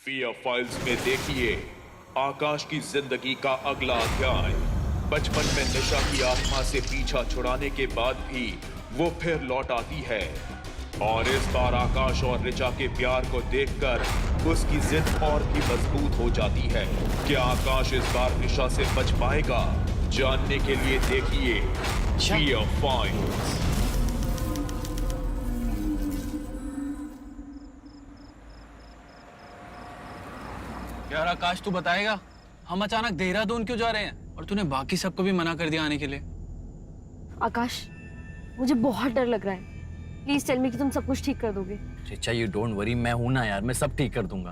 Fear files में देखिए आकाश की जिंदगी का अगला अध्याय। बचपन में निशा की आत्मा से पीछा छुड़ाने के बाद भी वो फिर लौट आती है और इस बार आकाश और ऋचा के प्यार को देखकर उसकी जिद और भी मजबूत हो जाती है। क्या आकाश इस बार निशा से बच पाएगा? जानने के लिए देखिए फियर फाइल्स। यार आकाश, तू बताएगा हम अचानक देहरादून क्यों जा रहे हैं और तूने बाकी सबको भी मना कर दिया आने के लिए? आकाश, मुझे बहुत डर लग रहा है। प्लीज टेल मी कि तुम सब कुछ ठीक कर दोगे। रिचा, यू डोंट वरी, मैं हूं ना यार, मैं सब ठीक कर दूंगा।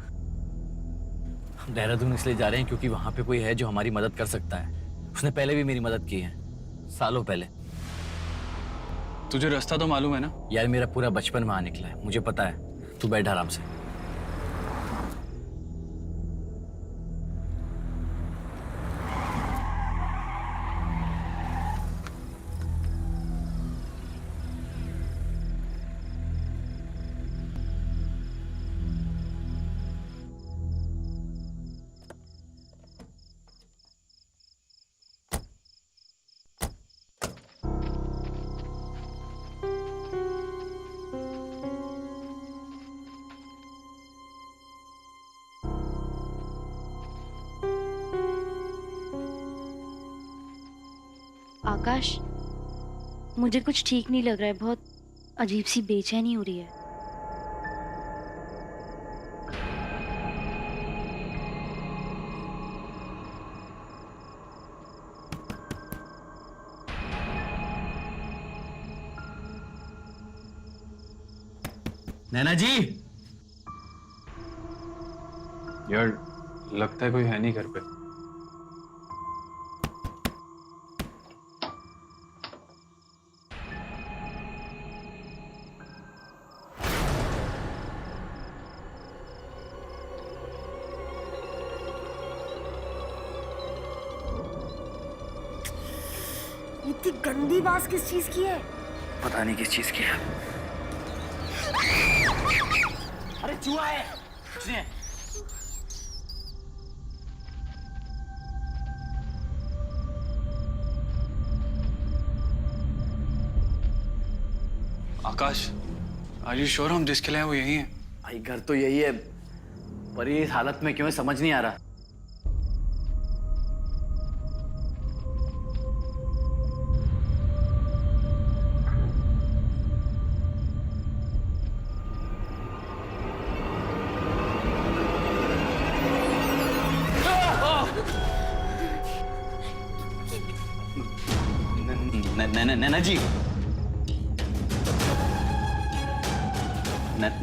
हम देहरादून इसलिए जा रहे हैं क्योंकि वहां पे कोई है जो हमारी मदद कर सकता है। उसने पहले भी मेरी मदद की है, सालों पहले। तुझे रास्ता तो मालूम है ना? यार मेरा पूरा बचपन वहां निकला है, मुझे पता है। तू बैठ आराम से। आकाश, मुझे कुछ ठीक नहीं लग रहा है। बहुत अजीब सी बेचैनी हो रही है। नैना जी। यार लगता है कोई है नहीं घर पे। इतनी गंदी बात किस चीज की है? पता नहीं किस चीज की है। अरे चूहा है। कुछ नहीं है। आकाश, आर यू श्योर हम जिसके लिए हैं वो यही है? भाई घर तो यही है, पर ये इस हालत में क्यों है समझ नहीं आ रहा। नैना जी,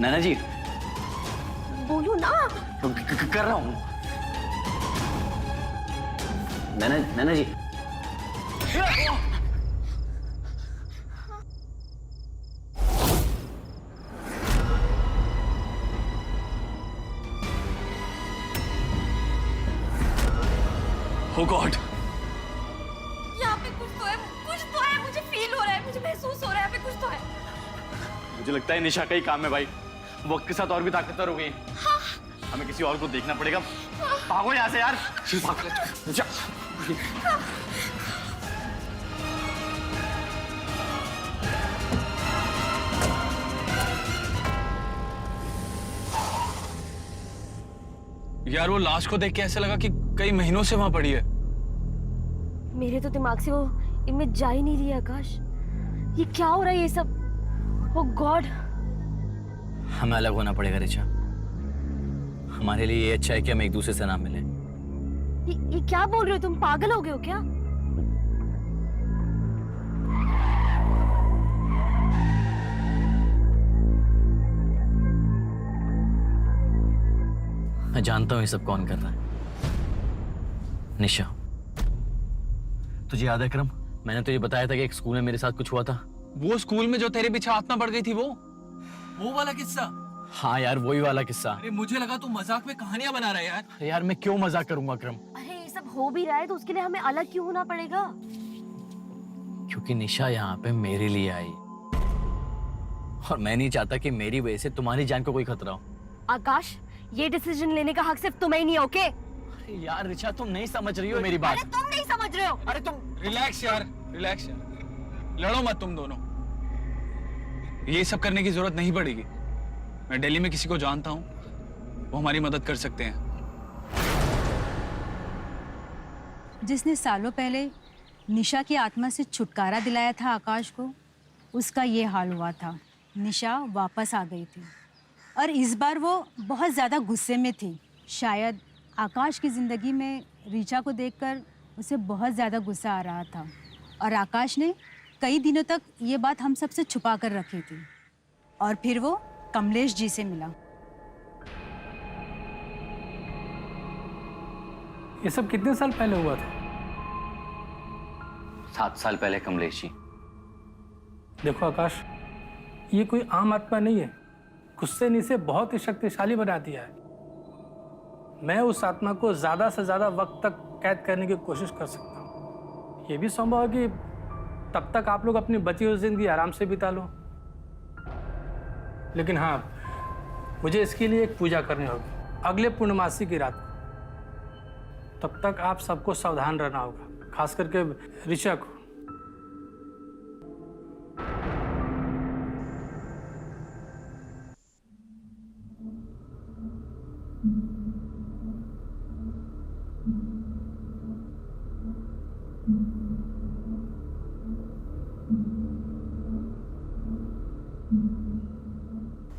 नैना जी। बोलो ना। कर रहा हूँ। नैना जी। Oh God! यहाँ पे कुछ तो है, मुझे फील हो रहा है, मुझे महसूस हो रहा है, यहाँ पे कुछ तो है। मुझे लगता है निशा का ही काम है भाई। वक्त के साथ और भी ताकतवर हो गई। हाँ। हमें किसी और को देखना पड़ेगा। भागो यहाँ से यार। यार वो लाश को देख के ऐसा लगा कि कई महीनों से वहां पड़ी है। मेरे तो दिमाग से वो इमेज जा ही नहीं रही है। आकाश, ये क्या हो रहा है ये सब? ओह गॉड। हमें अलग होना पड़ेगा रिचा। हमारे लिए ये अच्छा है कि हम एक दूसरे से ना मिलें। ये क्या बोल रहे हो तुम? पागल हो गए हो क्या? मैं जानता हूँ ये सब कौन कर रहा है। निशा। तुझे याद है क्रम, मैंने तुझे बताया था कि एक स्कूल में मेरे साथ कुछ हुआ था। वो स्कूल में जो तेरे पीछे आत्मा बढ़ गई थी, वो वाला किस्सा? हाँ यार, वही वाला किस्सा। अरे मुझे लगा तू मजाक में कहानियां बना रहा है यार। अरे यार मैं क्यों मजाक करूंगा क्रम? अरे ये सब हो भी रहा है तो उसके लिए हमें अलग क्यों होना पड़ेगा? क्योंकि निशा यहाँ पे मेरे लिए आई और मैं नहीं चाहता कि मेरी वजह से तुम्हारी जान को कोई खतरा हो। आकाश, ये डिसीजन लेने का हक सिर्फ तुम्हें ही नहीं है, ओके? अरे यार ऋचा, तुम नहीं समझ रही हो मेरी बात। अरे तुम नहीं समझ रहे हो। अरे तुम रिलैक्स यार, रिलैक्स यार, लड़ो मत तुम दोनों। ये सब करने की जरूरत नहीं पड़ेगी। मैं दिल्ली में किसी को जानता हूँ, वो हमारी मदद कर सकते हैं। जिसने सालों पहले निशा की आत्मा से छुटकारा दिलाया था आकाश को, उसका ये हाल हुआ था। निशा वापस आ गई थी और इस बार वो बहुत ज़्यादा गुस्से में थी। शायद आकाश की ज़िंदगी में ऋचा को देखकर उसे बहुत ज़्यादा गुस्सा आ रहा था और आकाश ने कई दिनों तक ये बात हम सबसे छुपा कर रखी थी। और फिर वो कमलेश जी से मिला। ये सब कितने साल पहले हुआ था? 7 साल पहले कमलेश जी। देखो आकाश, ये कोई आम आत्मा नहीं है। गुस्से ने इसे बहुत ही शक्तिशाली बना दिया है। मैं उस आत्मा को ज्यादा से ज्यादा वक्त तक कैद करने की कोशिश कर सकता हूँ। ये भी संभव है कि तब तक आप लोग अपनी बची हुई जिंदगी आराम से बिता लो। लेकिन हाँ, मुझे इसके लिए एक पूजा करनी होगी अगले पूर्णमासी की रात को। तब तक आप सबको सावधान रहना होगा, खास करके ऋचा को।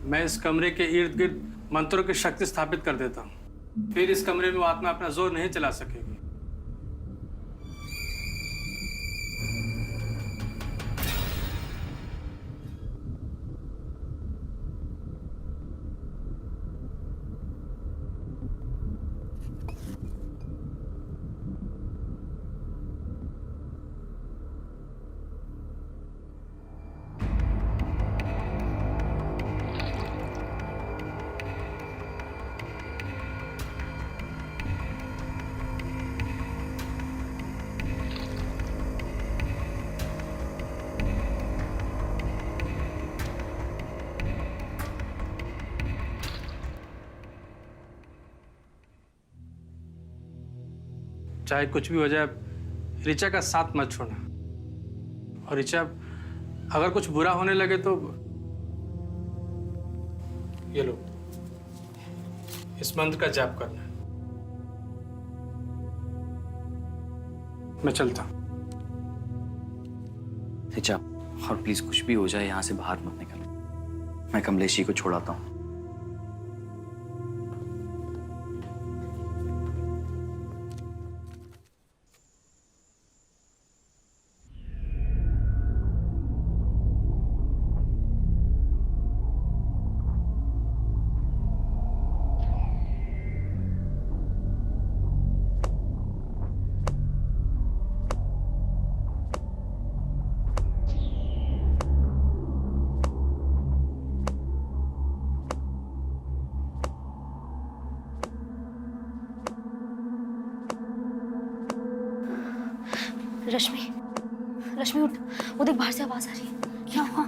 मैं इस कमरे के इर्द गिर्द मंत्रों की शक्ति स्थापित कर देता हूँ। फिर इस कमरे में वो आत्मा अपना जोर नहीं चला सकेगी। चाहे कुछ भी हो जाए, ऋचा का साथ मत छोड़ना। और ऋचा, अगर कुछ बुरा होने लगे तो ये लो, इस मंत्र का जाप करना है। मैं चलता हूं। ऋचा, और प्लीज कुछ भी हो जाए यहाँ से बाहर मत निकल। मैं कमलेश जी को छोड़ाता हूँ। रश्मि, रश्मि उठ, वो देख बाहर से आवाज आ रही है। क्या हुआ?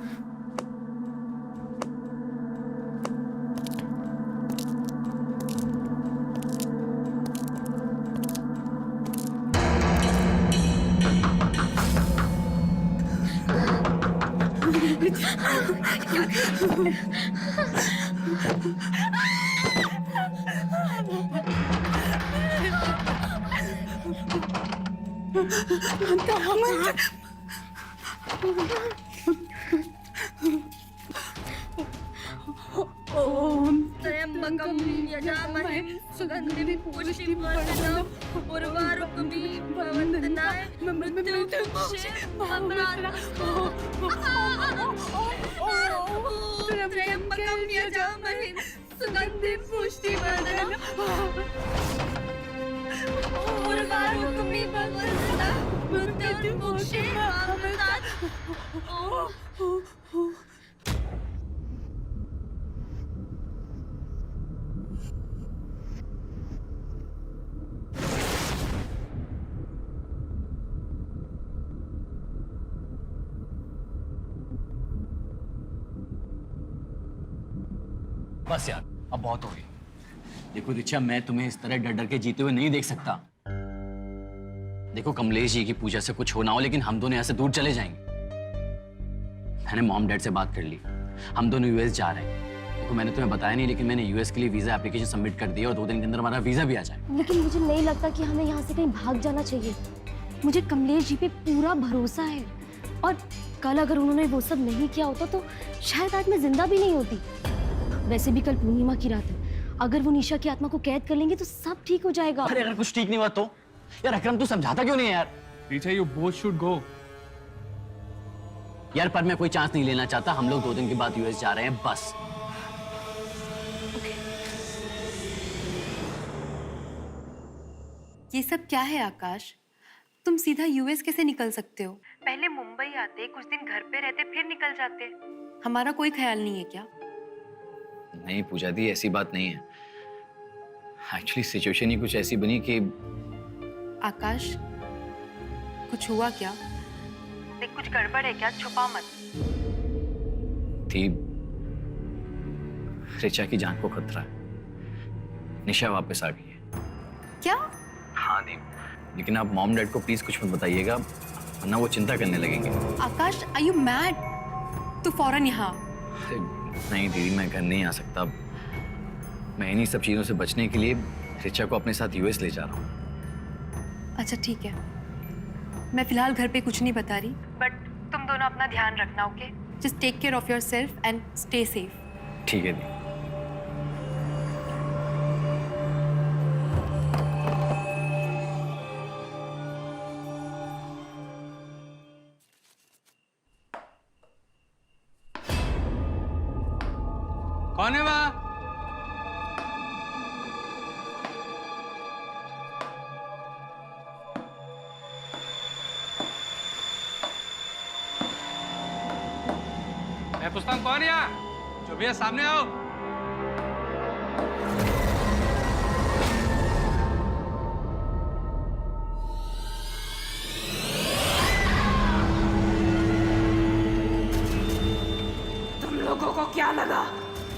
ओम त्र्यंबकं यजामहे सुगन्धिं पुष्टिवर्धनम् उर्वारुकमिव भवन्तनाय मृत्युमुक्षीयमामृतात्। त्र्यंबकं यजामहे सुगन्धिं पुष्टिवर्धनम् उर्वारुकमिव भवन्तनाय मृत्युमुक्षीयमामृतात्। बस यार, अब बहुत हो गई। देखो रिचा, मैं तुम्हें इस तरह डर डर के जीते हुए नहीं देख सकता। देखो कमलेश जी की पूजा से कुछ हो ना हो, लेकिन हम दोनों यहाँ से दूर चले जाएंगे। मैंने मॉम डैड से बात कर ली, हम दोनों यूएस जा रहे हैं। देखो मैंने तुम्हें बताया नहीं, लेकिन मैंने यूएस के लिए वीजा एप्लीकेशन सबमिट कर दी और 2 दिन के अंदर हमारा वीजा भी आ जाए। लेकिन मुझे नहीं लगता कि हमें यहाँ से कहीं भाग जाना चाहिए। मुझे कमलेश जी पे पूरा भरोसा है, और कल अगर उन्होंने वो सब नहीं किया होता तो शायद आज मैं जिंदा भी नहीं होती। वैसे भी कल पूर्णिमा की रात है, अगर वो निशा की आत्मा को कैद कर लेंगे तो सब ठीक हो जाएगा। अरे अगर कुछ ठीक नहीं हुआ तो? यार अकरम तू समझाता क्यों नहीं है यार? Richa, you both should go. यार पर मैं कोई चांस नहीं लेना चाहता। हम लोग 2 दिन के बाद यूएस जा रहे हैं बस। ये सब क्या है आकाश? तुम सीधा यूएस कैसे निकल सकते हो? पहले मुंबई आते, कुछ दिन घर पे रहते, फिर निकल जाते। हमारा कोई ख्याल नहीं है क्या? नहीं पूजा दी, ऐसी बात नहीं है। एक्चुअली सिचुएशन ही कुछ ऐसी बनी कि आकाश, कुछ हुआ क्या? देख कुछ गड़बड़ है क्या? छुपा मत। थी रिचा की जान को खतरा है। निशा वापस आ गई है। क्या? हाँ दी, लेकिन आप मॉम डैड को प्लीज कुछ मत बताइएगा, वरना वो चिंता करने लगेंगे। आकाश, आर यू मैड? तू फौरन यहाँ। नहीं दीदी, मैं घर नहीं आ सकता। मैं इन्हीं सब चीजों से बचने के लिए रिचा को अपने साथ यूएस ले जा रहा हूँ। अच्छा ठीक है, मैं फिलहाल घर पे कुछ नहीं बता रही, बट तुम दोनों अपना ध्यान रखना, okay? Just take care of yourself and stay safe. ठीक है दी। कौन है वहाँ? मैं पूछता हूँ कौन है यहाँ? जो भी है सामने आओ। तुम लोगों को क्या लगा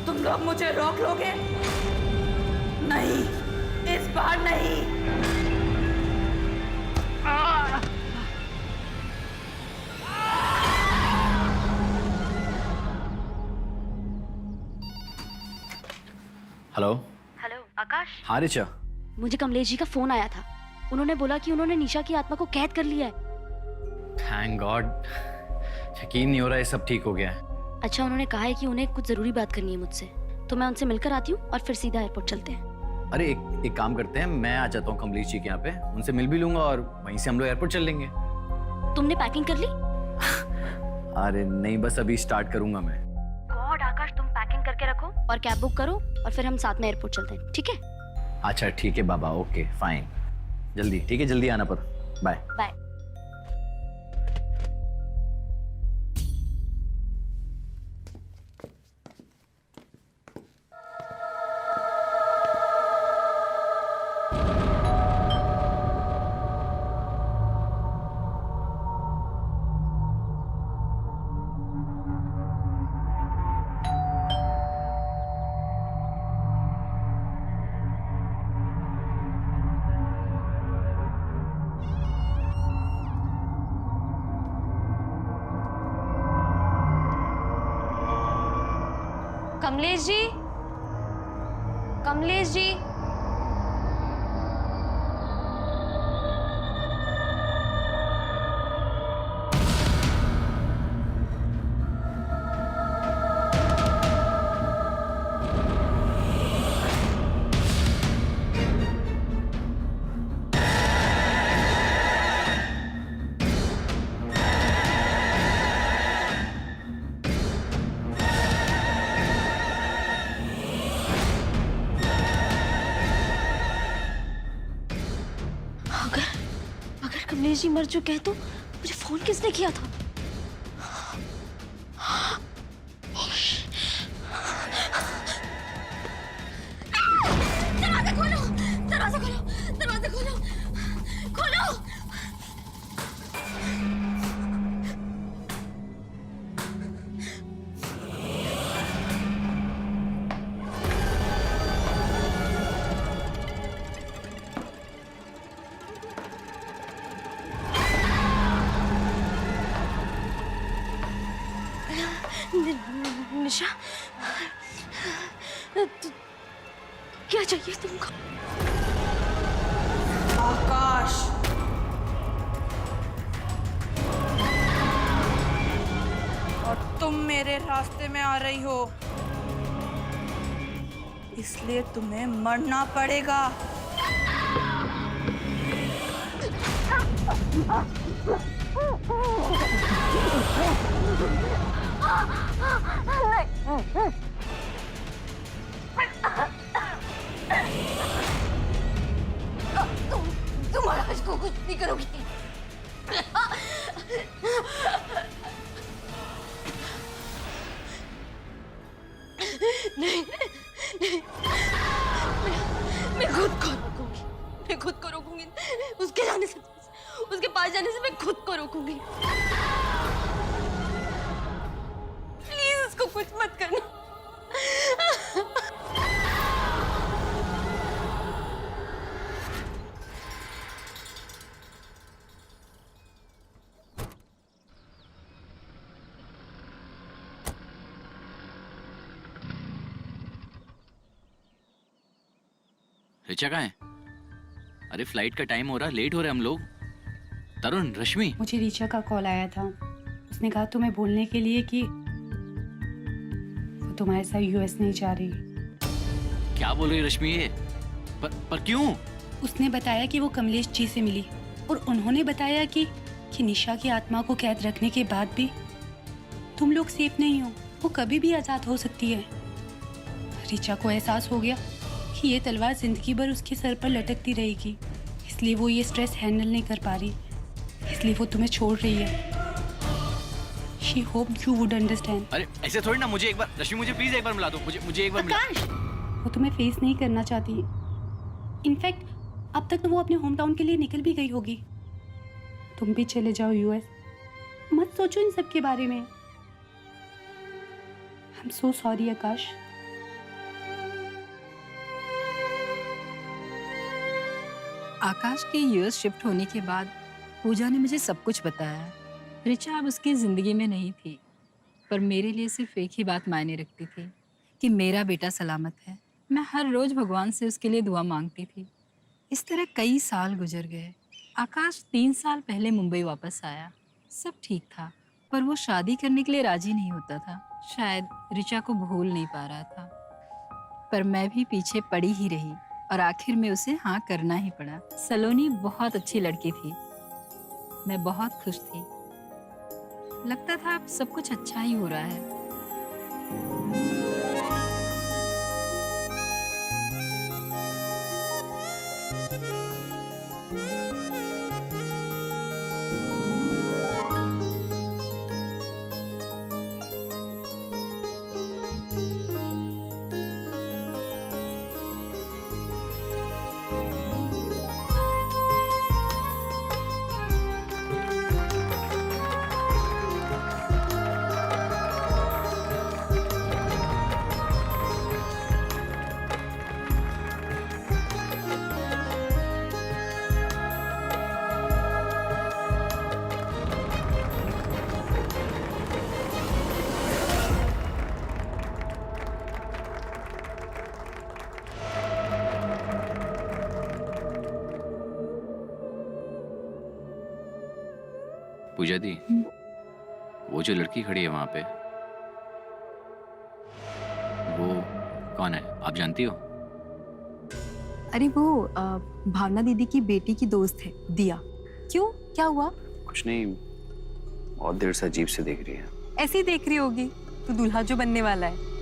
तुम लोग मुझे रोक लोगे? नहीं, इस बार नहीं। हेलो। हेलो आकाश, हाँ रिचा। मुझे कमलेश जी का फोन आया था। उन्होंने बोला कि उन्होंने निशा की आत्मा को कैद कर लिया है। थैंक गॉड, यकीन नहीं हो रहा है सब ठीक हो गया है। अच्छा, उन्होंने कहा है कि उन्हें कुछ जरूरी बात करनी है मुझसे, तो मैं उनसे मिलकर आती हूँ और फिर सीधा एयरपोर्ट चलते हैं। अरे एक काम करते हैं, मैं आ जाता हूँ कमलेश जी के यहाँ पे, उनसे मिल भी लूंगा और वहीं से हम लोग एयरपोर्ट चल लेंगे। तुमने पैकिंग कर ली? अरे नहीं, बस अभी स्टार्ट करूंगा मैं। गॉड आकाश, तुम पैकिंग करके रखो और कैब बुक करो और फिर हम साथ में एयरपोर्ट चलते हैं, ठीक है? अच्छा ठीक है बाबा, ओके फाइन। जल्दी, ठीक है जल्दी आना पर। Bye bye. कमलेश जी, कमलेश जी, कमलेश जी मर चुके हैं तो मुझे फोन किसने किया था? दरवाजा खोलो, दरवाजा खोलो, दरवाजा खोलो, खोलो। निशा, क्या चाहिए तुमको? आकाश, और तुम मेरे रास्ते में आ रही हो, इसलिए तुम्हें मरना पड़ेगा। तुम महाराज को कुछ नहीं करोगी। नहीं, नहीं, मैं खुद को रोकूंगी, मैं खुद को रोकूंगी। उसके जाने से, उसके पास जाने से मैं खुद को रोकूंगी। प्लीज उसको कुछ मत करना। ऋचा कहाँ है? अरे फ्लाइट का टाइम हो रहा, लेट हो रहे हम लोग। तरुण, रश्मि। मुझे ऋचा का कॉल आया था। उसने कहा तुम्हें बोलने के लिए कि वो तुम्हारे साथ यूएस नहीं जा रही। क्या बोल रही रश्मि ये? पर क्यों? उसने बताया कि वो कमलेश जी से मिली और उन्होंने बताया कि निशा की आत्मा को कैद रखने के बाद भी तुम लोग सेफ नहीं हो, वो कभी भी आजाद हो सकती है। ऋचा को एहसास हो गया कि ये तलवार जिंदगी भर उसके सर पर लटकती रहेगी, इसलिए वो ये स्ट्रेस हैंडल नहीं कर पा रही, इसलिए वो तुम्हें छोड़ रही है। She hoped you would understand. अरे ऐसे थोड़ी ना, मुझे एक बार रश्मि, मुझे प्लीज एक बार मिला दो, मुझे एक बार मिला। वो तुम्हें फेस नहीं करना चाहती। इनफैक्ट अब तक तो वो अपने होम टाउन के लिए निकल भी गई होगी। तुम भी चले जाओ यूएस, मत सोचो इन सब के बारे में। I'm so sorry आकाश। आकाश के यूएस शिफ्ट होने के बाद पूजा ने मुझे सब कुछ बताया। ऋचा अब उसकी ज़िंदगी में नहीं थी, पर मेरे लिए सिर्फ एक ही बात मायने रखती थी कि मेरा बेटा सलामत है। मैं हर रोज़ भगवान से उसके लिए दुआ मांगती थी। इस तरह कई साल गुजर गए। आकाश 3 साल पहले मुंबई वापस आया। सब ठीक था, पर वो शादी करने के लिए राजी नहीं होता था। शायद ऋचा को भूल नहीं पा रहा था, पर मैं भी पीछे पड़ी ही रही और आखिर में उसे हाँ करना ही पड़ा। सलोनी बहुत अच्छी लड़की थी, मैं बहुत खुश थी। लगता था अब सब कुछ अच्छा ही हो रहा है। पूजा दी, वो जो लड़की खड़ी है वहां पे, वो कौन है? आप जानती हो? अरे वो भावना दीदी की बेटी की दोस्त है, दिया। क्यों, क्या हुआ? कुछ नहीं, बहुत देर से अजीब से देख रही है। ऐसे ही देख रही होगी, तो दूल्हा जो बनने वाला है।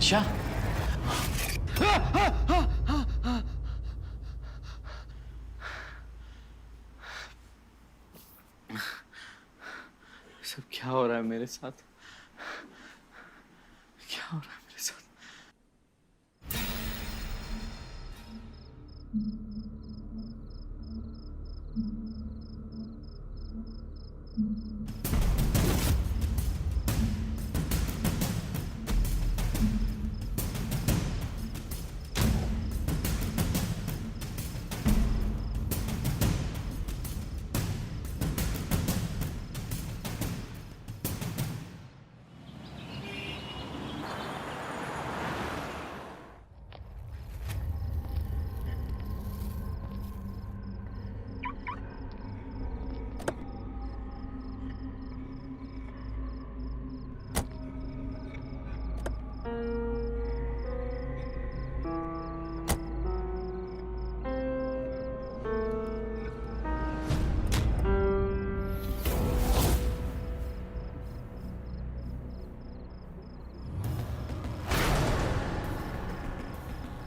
निशा, सब क्या हो रहा है मेरे साथ? क्या हो रहा है मेरे साथ?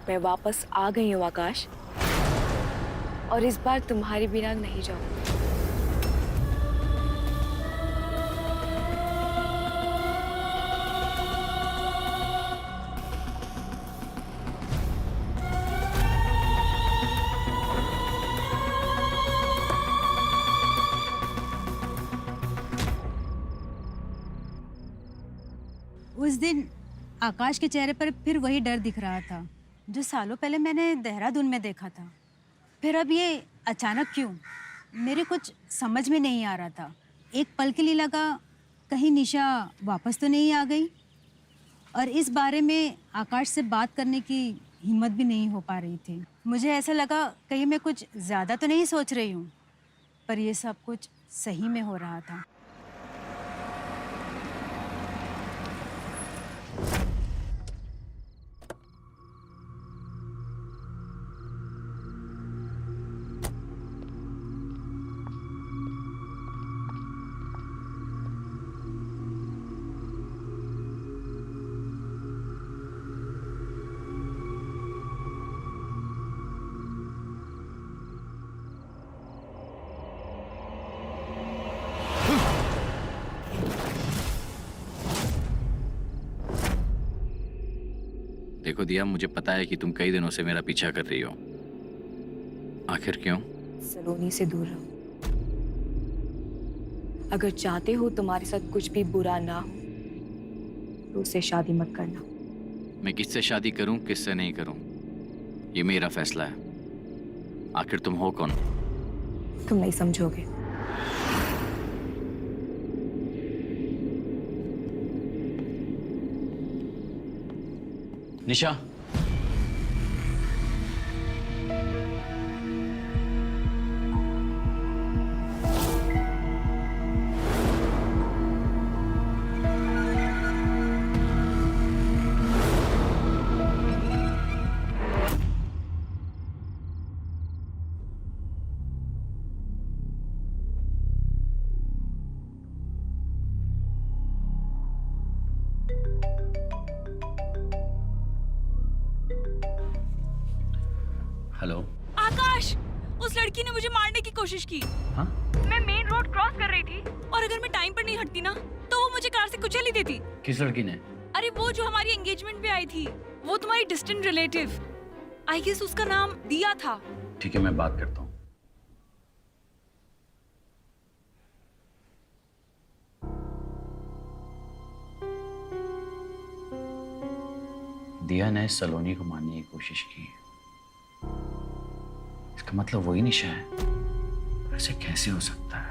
मैं वापस आ गई हूँ आकाश, और इस बार तुम्हारे बिना नहीं जाऊंगी। उस दिन आकाश के चेहरे पर फिर वही डर दिख रहा था जो सालों पहले मैंने देहरादून में देखा था। फिर अब ये अचानक क्यों, मेरे कुछ समझ में नहीं आ रहा था। एक पल के लिए लगा कहीं निशा वापस तो नहीं आ गई, और इस बारे में आकाश से बात करने की हिम्मत भी नहीं हो पा रही थी। मुझे ऐसा लगा कहीं मैं कुछ ज़्यादा तो नहीं सोच रही हूँ, पर ये सब कुछ सही में हो रहा था। देखो दिया, मुझे पता है कि तुम कई दिनों से मेरा पीछा कर रही हो। आखिर क्यों? सलोनी से दूर रहो। अगर चाहते हो तुम्हारे साथ कुछ भी बुरा ना हो तो उससे शादी मत करना। मैं किससे शादी करूं, किससे नहीं करूं, ये मेरा फैसला है। आखिर तुम हो कौन? तुम नहीं समझोगे। निशा, हेलो आकाश, उस लड़की ने मुझे मारने की कोशिश की। हाँ? मैं मेन रोड क्रॉस कर रही थी, और अगर मैं टाइम पर नहीं हटती ना तो वो मुझे कार से कुचल ही देती। किस लड़की ने? अरे वो जो हमारी एंगेजमेंट पे आई थी, वो तुम्हारी डिस्टेंट रिलेटिव। आई गेस उसका नाम दिया था। ठीक है, मैं बात करता हूँ। दिया ने सलोनी को मारने की कोशिश की। इसका मतलब वही निशा है। ऐसे कैसे हो सकता है?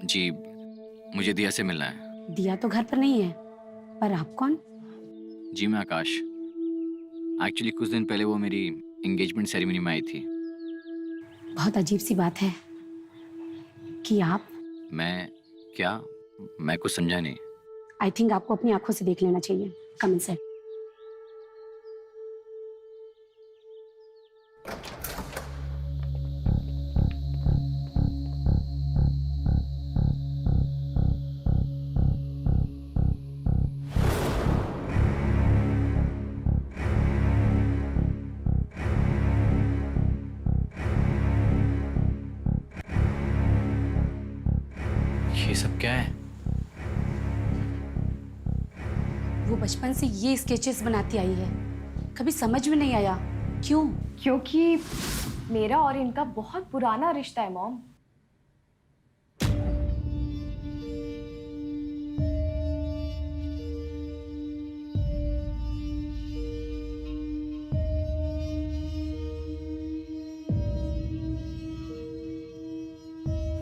जी, मुझे दिया से मिलना है। दिया तो घर पर नहीं है, पर आप कौन? जी, मैं आकाश। एक्चुअली कुछ दिन पहले वो मेरी एंगेजमेंट सेरेमनी में आई थी। बहुत अजीब सी बात है कि आप। मैं क्या? मैं कुछ समझा नहीं। आई थिंक आपको अपनी आंखों से देख लेना चाहिए। कम इन सर। ये सब क्या है? वो बचपन से ये स्केचेस बनाती आई है, कभी समझ में नहीं आया क्यों। क्योंकि मेरा और इनका बहुत पुराना रिश्ता है मॉम।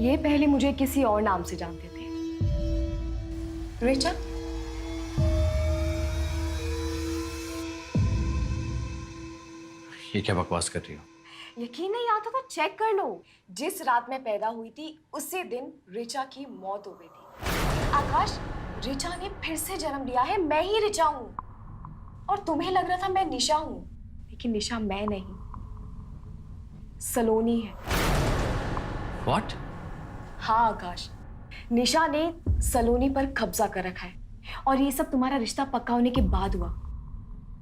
ये पहले मुझे किसी और नाम से जानते थे। रिचा, ये क्या बकवास कर रही हो? यकीन नहीं आता तो चेक कर लो। जिस रात में पैदा हुई थी उसी दिन रिचा की मौत हो गई थी। आकाश, रिचा ने फिर से जन्म लिया है। मैं ही रिचा हूँ। और तुम्हें लग रहा था मैं निशा हूँ, लेकिन निशा मैं नहीं, सलोनी है। What? हाँ आकाश, निशा ने सलोनी पर कब्जा कर रखा है। और ये सब तुम्हारा रिश्ता पक्का होने के बाद हुआ,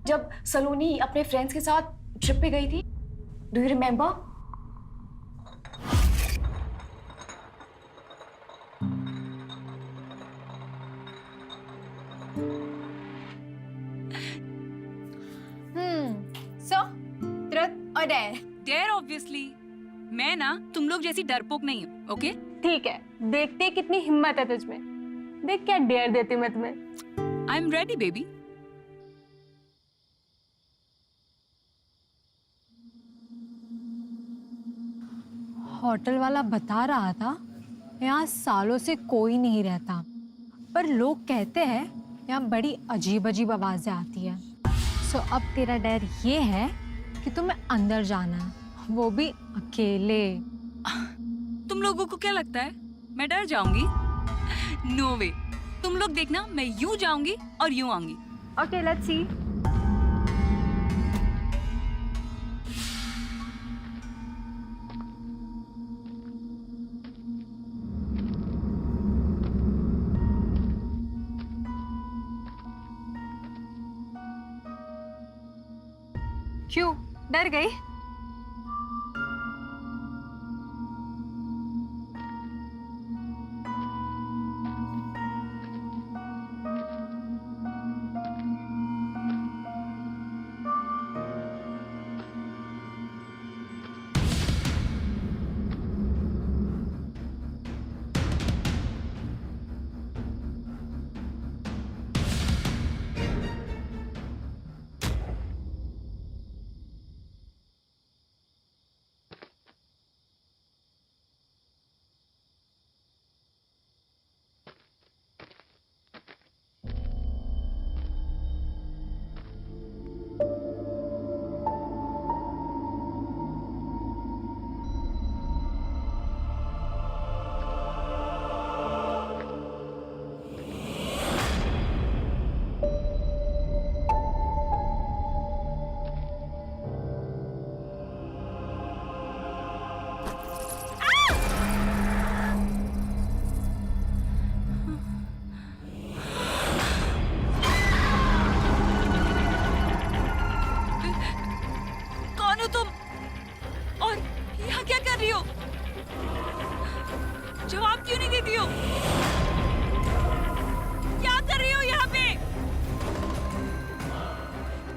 जब सलोनी अपने फ्रेंड्स के साथ ट्रिप पे गई थी। Do you remember? So truth और डेयर? Dare obviously. मैं ना तुम लोग जैसी डरपोक नहीं हूँ, ओके? ठीक है, देखते कितनी हिम्मत है तुझमें। देख क्या डेयर देती मैं तुम्हें। I am ready baby. Hotel वाला बता रहा था यहाँ सालों से कोई नहीं रहता, पर लोग कहते हैं यहाँ बड़ी अजीब अजीब आवाजें आती है। सो अब तेरा डर ये है कि तुम्हें अंदर जाना है, वो भी अकेले। तुम लोगों को क्या लगता है मैं डर जाऊंगी? नो वे। तुम लोग देखना, मैं यूं जाऊंगी और यूं आऊंगी। Okay, let's see. क्यों डर गई? जवाब क्यों नहीं देती हो? क्या कर रही हो यहाँ पे?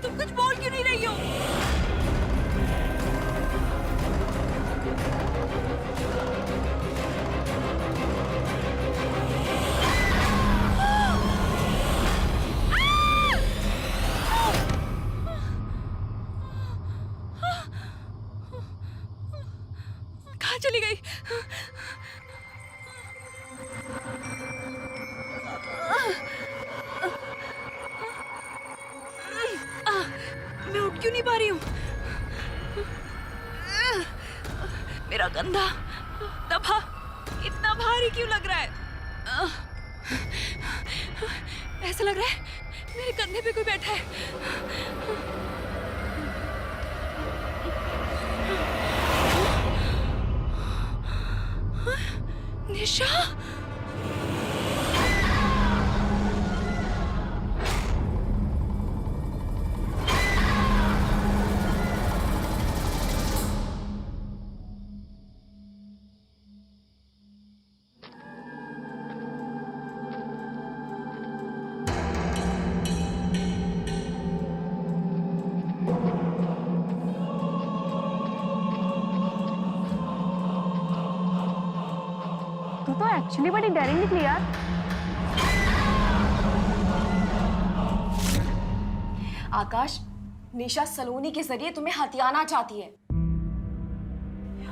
तुम कुछ बोल क्यों नहीं रही हो? कहाँ चली गई? मैं उठ क्यों नहीं पा रही हूँ? मेरा कंधा दबा इतना भारी क्यों लग रहा है? ऐसा लग रहा है मेरे कंधे पे कोई बैठा है। निशा, तू तो एक्चुअली बड़ी डेयरिंग निकली यार। आकाश, निशा सलोनी के जरिए तुम्हें हथियाना चाहती है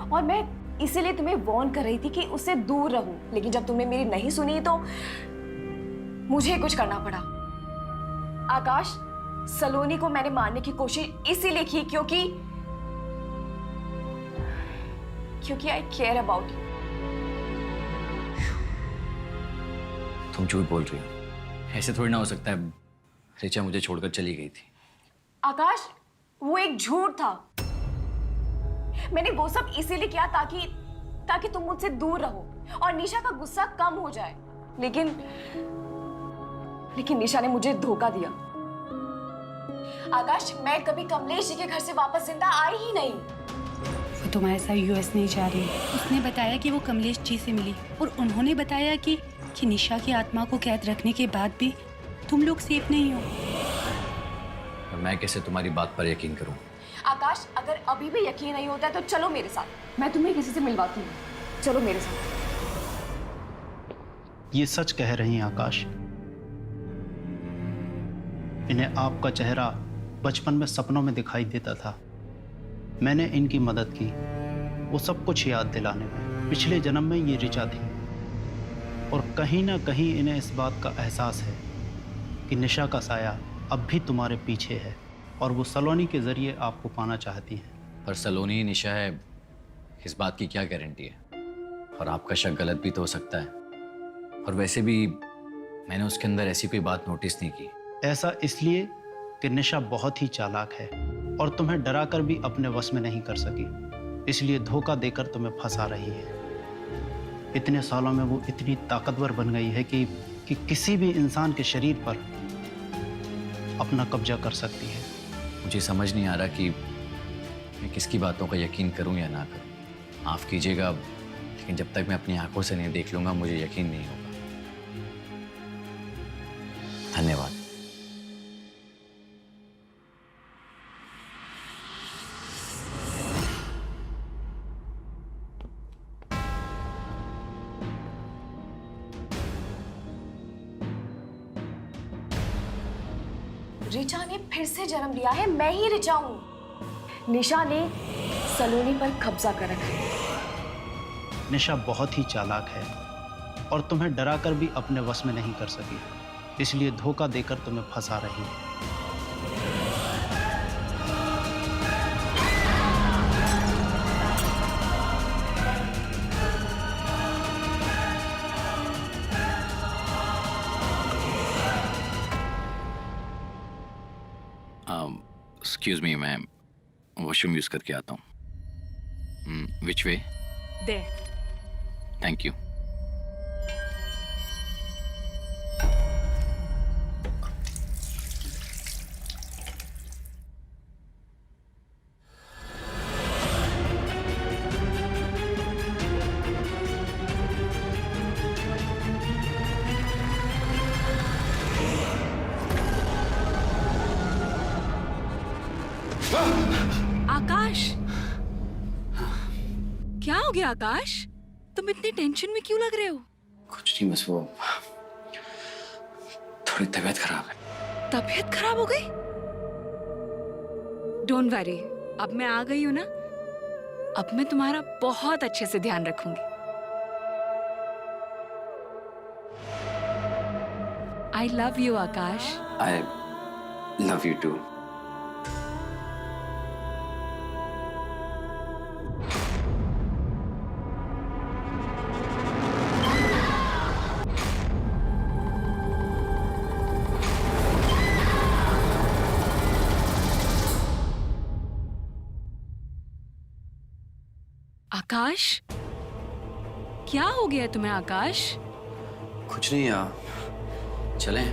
और मैं इसीलिए तुम्हें वार्न कर रही थी कि उससे दूर रहो, लेकिन जब तुमने मेरी नहीं सुनी तो मुझे कुछ करना पड़ा। आकाश, सलोनी को मैंने मारने की कोशिश इसीलिए की क्योंकि आई केयर अबाउट यू। तुम झूठ बोल रही हो, ऐसे थोड़ी ना हो सकता है। ऋचा मुझे छोड़कर चली गई थी। आकाश, वो एक झूठ था। मैंने वो सब इसीलिए किया ताकि तुम मुझसे दूर रहो और निशा का गुस्सा कम हो जाए, लेकिन निशा ने मुझे धोखा दिया। आकाश, मैं कभी कमलेश जी के घर से वापस जिंदा आई ही नहीं। वो तुम्हारे साथ यूएस नहीं जा रही। उसने बताया कि वो कमलेश जी से मिली और उन्होंने बताया कि निशा की आत्मा को कैद रखने के बाद भी तुम लोग सेफ नहीं हो। मैं कैसे तुम्हारी बात पर यकीन करूं? आकाश, अगर अभी भी यकीन नहीं होता है तो चलो मेरे साथ, मैं तुम्हें किसी से मिलवाती हूँ। चलो मेरे साथ। ये सच कह रही हैं आकाश। इन्हें आपका चेहरा बचपन में सपनों में दिखाई देता था। मैंने इनकी मदद की, वो सब कुछ याद दिलाने में। पिछले जन्म में ये ऋचा थी और कहीं ना कहीं इन्हें इस बात का एहसास है कि निशा का साया अब भी तुम्हारे पीछे है और वो सलोनी के जरिए आपको पाना चाहती है। पर सलोनी निशा है, इस बात की क्या गारंटी है? और आपका शक गलत भी तो हो सकता है। और वैसे भी मैंने उसके अंदर ऐसी कोई बात नोटिस नहीं की। ऐसा इसलिए कि निशा बहुत ही चालाक है और तुम्हें डराकर भी अपने वश में नहीं कर सकी, इसलिए धोखा देकर तुम्हें फंसा रही है। इतने सालों में वो इतनी ताकतवर बन गई है कि किसी भी इंसान के शरीर पर अपना कब्जा कर सकती है। मुझे समझ नहीं आ रहा कि मैं किसकी बातों का यकीन करूं या ना करूं। माफ कीजिएगा, लेकिन जब तक मैं अपनी आंखों से नहीं देख लूंगा मुझे यकीन नहीं होगा। धन्यवाद। ऋचा ने फिर से जन्म लिया है। मैं ही ऋचा हूं। निशा ने सलोनी पर कब्जा कर रखा है। निशा बहुत ही चालाक है और तुम्हें डराकर भी अपने वश में नहीं कर सकी, इसलिए धोखा देकर तुम्हें फंसा रही है। एक्सक्यूज मी, मैं वॉशरूम यूज करके आता हूँ। Which way? There. Thank you. Akash, क्या हो गया आकाश? तुम इतनी टेंशन में क्यों लग रहे हो? कुछ नहीं, बस वो थोड़ी तबीयत खराब है। तबीयत खराब हो गई? डोंट वरी, अब मैं आ गई हूं ना, अब मैं तुम्हारा बहुत अच्छे से ध्यान रखूंगी। I love you Akash. I love you too. Akash, क्या हो गया तुम्हें आकाश? कुछ नहीं यार, चलें?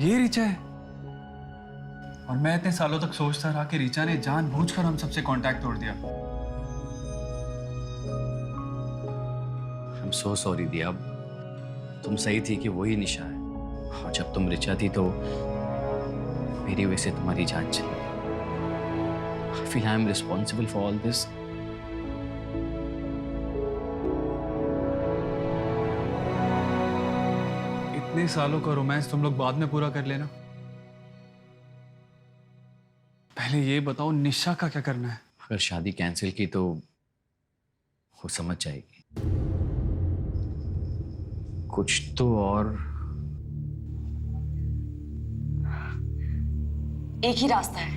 ये ऋचा है। और मैं इतने सालों तक सोचता रहा कि ऋचा ने जानबूझकर हम सबसे कांटेक्ट तोड़ दिया। I'm so sorry दिया। तुम सही थी कि वही निशा है, और जब तुम ऋचा थी तो मेरी वजह से तुम्हारी जान चली। I feel I am responsible for all this. इतने सालों का रोमांस तुम लोग बाद में पूरा कर लेना। पहले ये बताओ निशा का क्या करना है? अगर शादी कैंसिल की तो वो समझ जाएगी। कुछ तो और एक ही रास्ता है।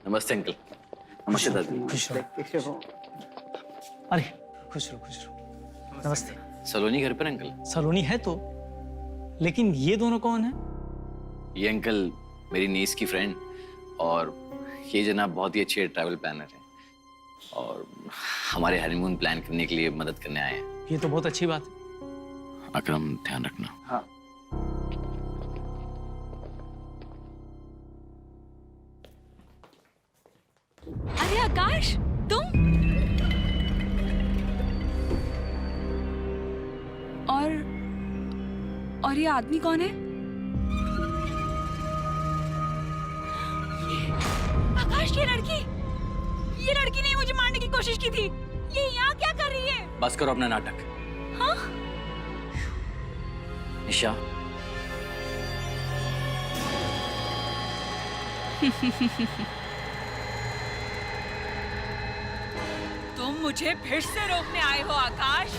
नमस्ते अंकल। नमस्ते दादी। खुश रहो। अरे खुश रहो। नमस्ते। सलोनी घर पर अंकल? सलोनी है तो, लेकिन ये दोनों कौन है? ये अंकल मेरी नीस की फ्रेंड, और ये जनाब बहुत ही अच्छे ट्रैवल प्लानर हैं, और हमारे हनीमून प्लान करने के लिए मदद करने आए हैं। ये तो बहुत अच्छी बात है। अकरम, ध्यान रखना। हाँ। अरे आकाश, तुम? और ये आदमी कौन है? आकाश, ये लड़की ने मुझे मारने की कोशिश की थी। ये यहाँ क्या कर रही है? बस करो अपना नाटक। हाँ? निशा। तुम मुझे फिर से रोकने आए हो आकाश?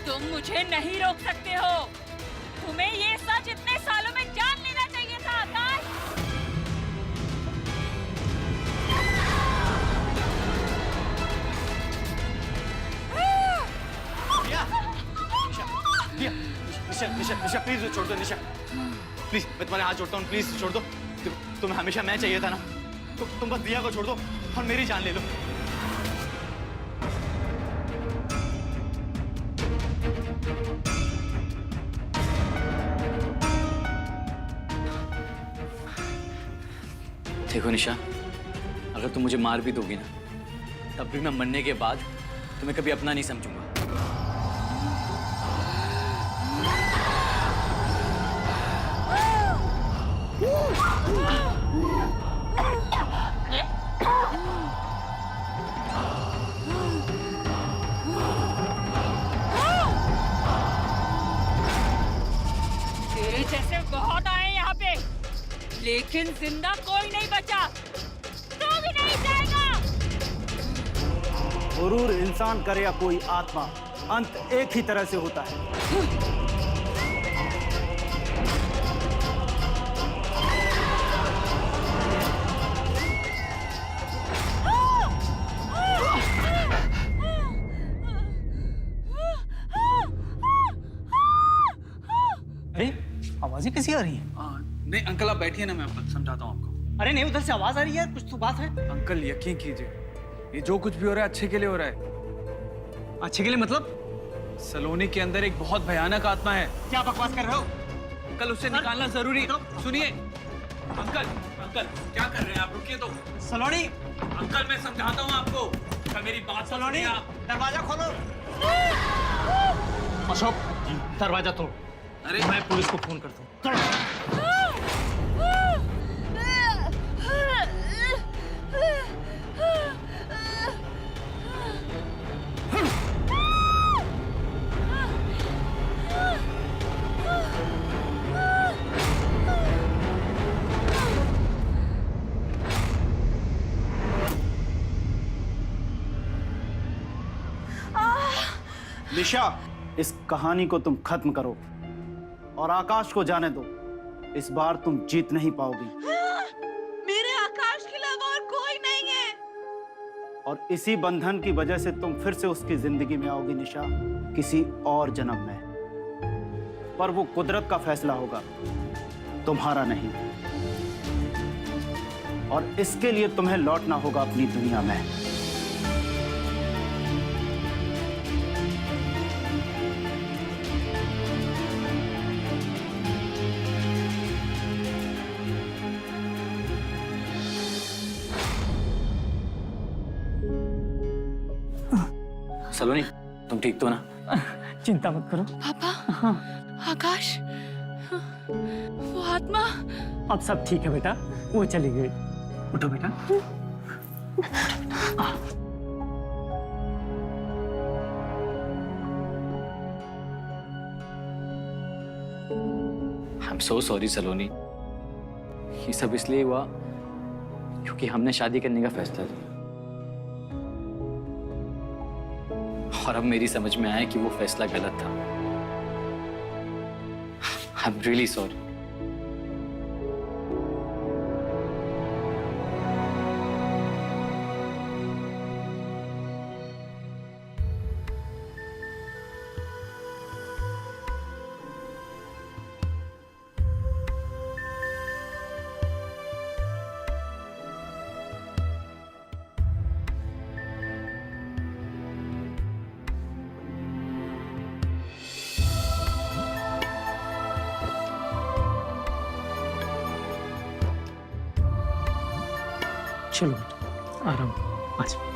तुम मुझे नहीं रोक सकते हो। तुम्हें ये सच इतने सालों में जान लेना चाहिए था आकाश। निशा प्लीज छोड़ दो। निशा प्लीज, मैं तुम्हारे हाथ जोड़ता हूँ, प्लीज छोड़ दो। तुम्हें हमेशा मैं चाहिए था ना। तुम बस दिया को छोड़ दो और मेरी जान ले लो। देखो निशा, अगर तुम मुझे मार भी दोगी ना, तब भी मैं मरने के बाद तुम्हें कभी अपना नहीं समझूंगा। तेरे जैसे बहुत आए यहाँ पे, लेकिन जिंदा कोई नहीं बचा। तू भी नहीं जाएगा। गुरूर इंसान करे या कोई आत्मा, अंत एक ही तरह से होता है। अरे आवाजें कैसी आ रही हैं? नहीं अंकल, आप बैठिए ना, मैं आपको समझाता हूँ आपको। अरे नहीं, उधर से आवाज आ रही है, कुछ तो बात है। अंकल यकीन कीजिए, ये जो कुछ भी हो रहा है अच्छे के लिए हो रहा है। अच्छे के लिए मतलब? सलोनी के अंदर एक बहुत भयानक आत्मा है। क्या बकवास कर रहे हो? अंकल उसे निकालना जरूरी है। सुनिए अंकल, क्या कर रहे हैं आप? रुकिए तो। सलोनी। अंकल मैं समझाता हूँ आपको। अंकल मेरी बात सलोनी, दरवाजा खोलो। अशोक, दरवाजा तोड़। अरे मैं पुलिस को फोन करता हूँ। निशा, इस कहानी को तुम खत्म करो और आकाश को जाने दो। इस बार तुम जीत नहीं पाओगी। मेरे आकाश के अलावा और कोई नहीं है। और इसी बंधन की वजह से तुम फिर से उसकी जिंदगी में आओगी निशा, किसी और जन्म में। पर वो कुदरत का फैसला होगा, तुम्हारा नहीं। और इसके लिए तुम्हें लौटना होगा अपनी दुनिया में। सलोनी, तुम ठीक तो ना? चिंता मत करो। पापा। आकाश, वो आत्मा। अब सब ठीक है बेटा, वो चली गई। उठो बेटा। आई एम सो सॉरी सलोनी। ये सब इसलिए हुआ क्योंकि हमने शादी करने का फैसला लिया। और अब मेरी समझ में आया कि वो फैसला गलत था। I am really sorry. चलो बेटा, आराम आ जाओ।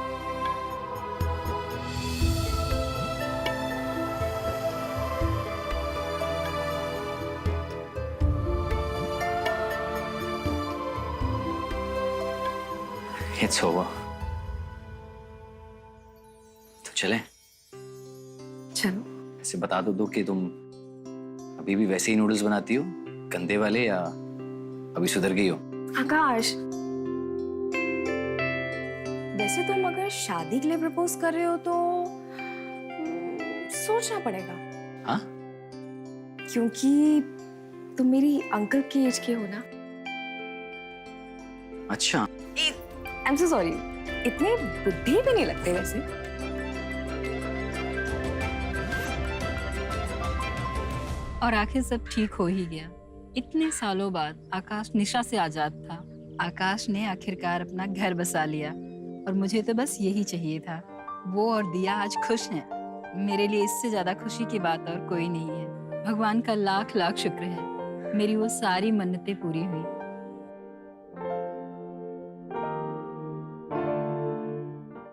It's over. तो चले? चलो। ऐसे बता दो कि तुम अभी भी वैसे ही नूडल्स बनाती हो, गंदे वाले, या अभी सुधर गई हो? आकाश, वैसे तुम अगर शादी के लिए प्रपोज कर रहे हो तो सोचना पड़ेगा। हाँ? क्योंकि तुम मेरी अंकल की एज के हो ना। अच्छा। आई एम सो सॉरी, इतने बुद्धि भी नहीं लगते वैसे। और आखिर सब ठीक हो ही गया। इतने सालों बाद आकाश निशा से आजाद था। आकाश ने आखिरकार अपना घर बसा लिया और मुझे तो बस यही चाहिए था। वो और दिया आज खुश हैं। मेरे लिए इससे ज्यादा खुशी की बात और कोई नहीं है। भगवान का लाख लाख शुक्र है, मेरी वो सारी मन्नतें पूरी हुई।